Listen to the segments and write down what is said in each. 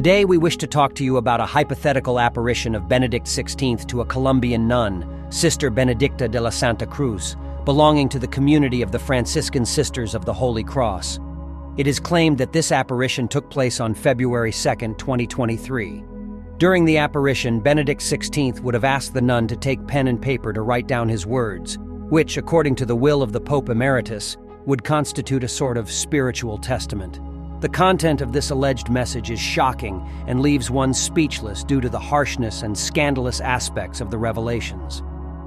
Today we wish to talk to you about a hypothetical apparition of Benedict XVI to a Colombian nun, Sister Benedicta de la Santa Cruz, belonging to the community of the Franciscan Sisters of the Holy Cross. It is claimed that this apparition took place on February 2, 2023. During the apparition, Benedict XVI would have asked the nun to take pen and paper to write down his words, which, according to the will of the Pope Emeritus, would constitute a sort of spiritual testament. The content of this alleged message is shocking and leaves one speechless due to the harshness and scandalous aspects of the revelations.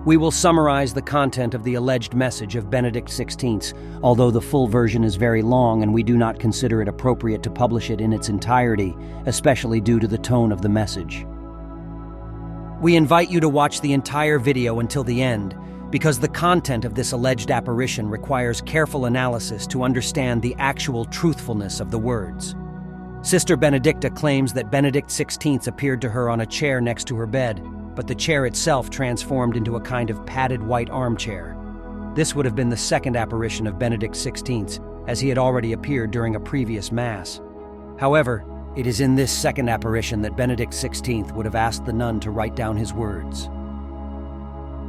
We will summarize the content of the alleged message of Benedict XVI, although the full version is very long and we do not consider it appropriate to publish it in its entirety, especially due to the tone of the message. We invite you to watch the entire video until the end, because the content of this alleged apparition requires careful analysis to understand the actual truthfulness of the words. Sister Benedicta claims that Benedict XVI appeared to her on a chair next to her bed, but the chair itself transformed into a kind of padded white armchair. This would have been the second apparition of Benedict XVI, as he had already appeared during a previous Mass. However, it is in this second apparition that Benedict XVI would have asked the nun to write down his words.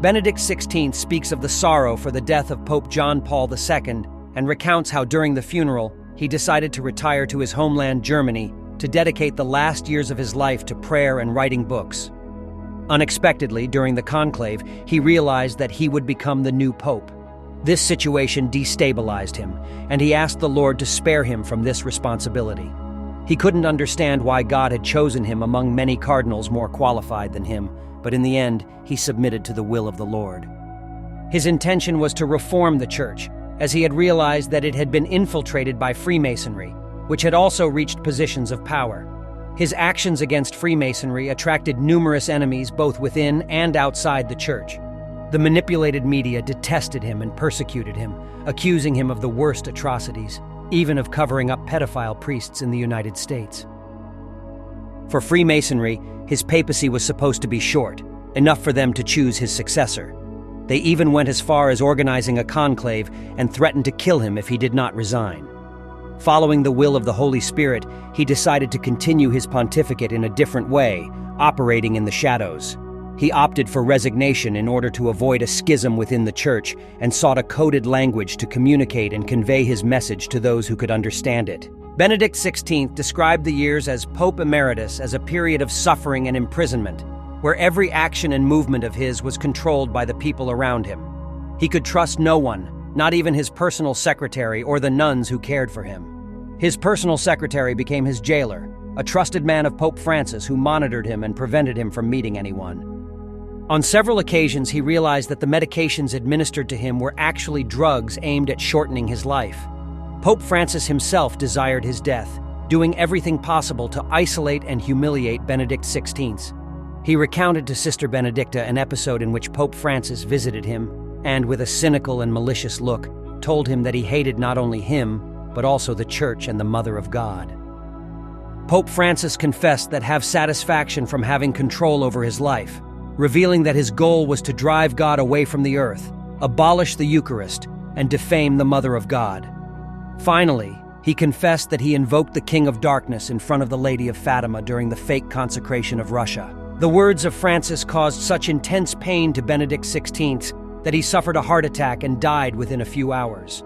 Benedict XVI speaks of the sorrow for the death of Pope John Paul II and recounts how during the funeral he decided to retire to his homeland Germany to dedicate the last years of his life to prayer and writing books. Unexpectedly, during the conclave, he realized that he would become the new pope. This situation destabilized him, and he asked the Lord to spare him from this responsibility. He couldn't understand why God had chosen him among many cardinals more qualified than him, but in the end, he submitted to the will of the Lord. His intention was to reform the Church, as he had realized that it had been infiltrated by Freemasonry, which had also reached positions of power. His actions against Freemasonry attracted numerous enemies both within and outside the Church. The manipulated media detested him and persecuted him, accusing him of the worst atrocities, even of covering up pedophile priests in the United States. For Freemasonry, his papacy was supposed to be short, enough for them to choose his successor. They even went as far as organizing a conclave and threatened to kill him if he did not resign. Following the will of the Holy Spirit, he decided to continue his pontificate in a different way, operating in the shadows. He opted for resignation in order to avoid a schism within the Church and sought a coded language to communicate and convey his message to those who could understand it. Benedict XVI described the years as Pope Emeritus as a period of suffering and imprisonment, where every action and movement of his was controlled by the people around him. He could trust no one, not even his personal secretary or the nuns who cared for him. His personal secretary became his jailer, a trusted man of Pope Francis who monitored him and prevented him from meeting anyone. On several occasions, he realized that the medications administered to him were actually drugs aimed at shortening his life. Pope Francis himself desired his death, doing everything possible to isolate and humiliate Benedict XVI. He recounted to Sister Benedicta an episode in which Pope Francis visited him and, with a cynical and malicious look, told him that he hated not only him, but also the Church and the Mother of God. Pope Francis confessed that have satisfaction from having control over his life, revealing that his goal was to drive God away from the earth, abolish the Eucharist, and defame the Mother of God. Finally, he confessed that he invoked the King of Darkness in front of the Lady of Fatima during the fake consecration of Russia. The words of Francis caused such intense pain to Benedict XVI that he suffered a heart attack and died within a few hours.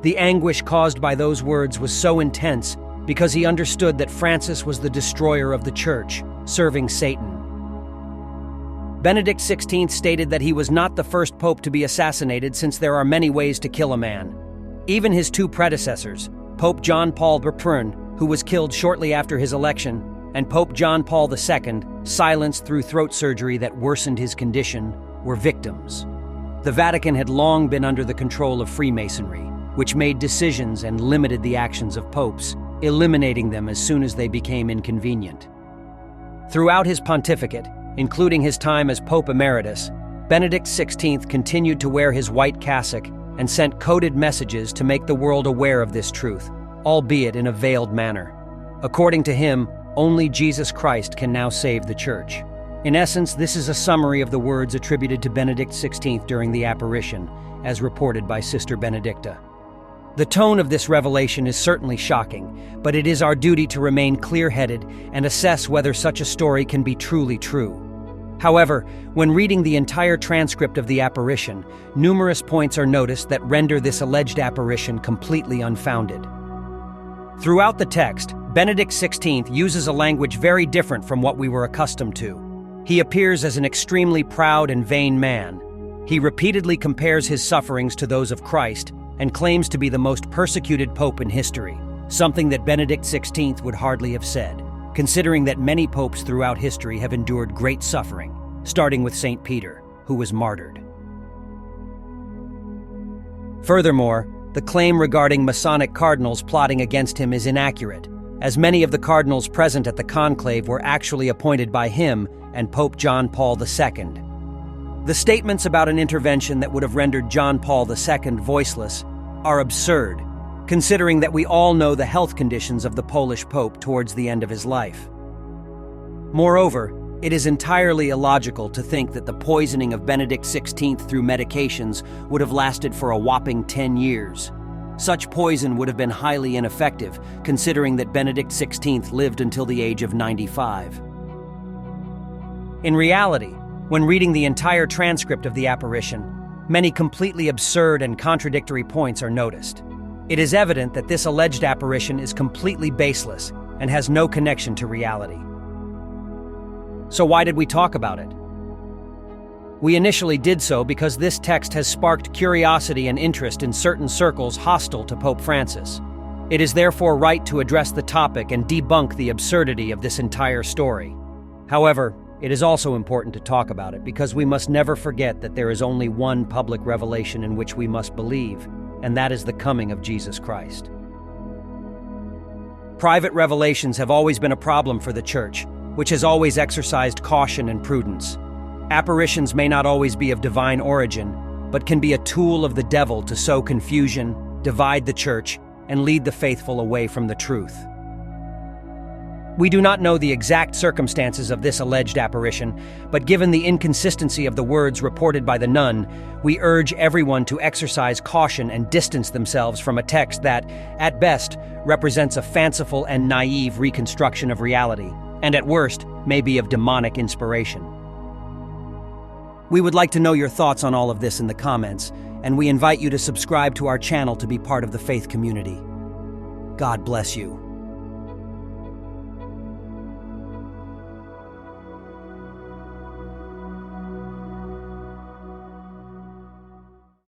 The anguish caused by those words was so intense because he understood that Francis was the destroyer of the Church, serving Satan. Benedict XVI stated that he was not the first pope to be assassinated, since there are many ways to kill a man. Even his two predecessors, Pope John Paul I, who was killed shortly after his election, and Pope John Paul II, silenced through throat surgery that worsened his condition, were victims. The Vatican had long been under the control of Freemasonry, which made decisions and limited the actions of popes, eliminating them as soon as they became inconvenient. Throughout his pontificate, including his time as Pope Emeritus, Benedict XVI continued to wear his white cassock and sent coded messages to make the world aware of this truth, albeit in a veiled manner. According to him, only Jesus Christ can now save the Church. In essence, this is a summary of the words attributed to Benedict XVI during the apparition, as reported by Sister Benedicta. The tone of this revelation is certainly shocking, but it is our duty to remain clear-headed and assess whether such a story can be truly true. However, when reading the entire transcript of the apparition, numerous points are noticed that render this alleged apparition completely unfounded. Throughout the text, Benedict XVI uses a language very different from what we were accustomed to. He appears as an extremely proud and vain man. He repeatedly compares his sufferings to those of Christ and claims to be the most persecuted pope in history, something that Benedict XVI would hardly have said, considering that many popes throughout history have endured great suffering, starting with St. Peter, who was martyred. Furthermore, the claim regarding Masonic cardinals plotting against him is inaccurate, as many of the cardinals present at the conclave were actually appointed by him and Pope John Paul II. The statements about an intervention that would have rendered John Paul II voiceless are absurd, considering that we all know the health conditions of the Polish Pope towards the end of his life. Moreover, it is entirely illogical to think that the poisoning of Benedict XVI through medications would have lasted for a whopping 10 years. Such poison would have been highly ineffective, considering that Benedict XVI lived until the age of 95. In reality, when reading the entire transcript of the apparition, many completely absurd and contradictory points are noticed. It is evident that this alleged apparition is completely baseless and has no connection to reality. So why did we talk about it? We initially did so because this text has sparked curiosity and interest in certain circles hostile to Pope Francis. It is therefore right to address the topic and debunk the absurdity of this entire story. However, it is also important to talk about it because we must never forget that there is only one public revelation in which we must believe, and that is the coming of Jesus Christ. Private revelations have always been a problem for the Church, which has always exercised caution and prudence. Apparitions may not always be of divine origin, but can be a tool of the devil to sow confusion, divide the Church, and lead the faithful away from the truth. We do not know the exact circumstances of this alleged apparition, but given the inconsistency of the words reported by the nun, we urge everyone to exercise caution and distance themselves from a text that, at best, represents a fanciful and naive reconstruction of reality, and at worst, may be of demonic inspiration. We would like to know your thoughts on all of this in the comments, and we invite you to subscribe to our channel to be part of the faith community. God bless you.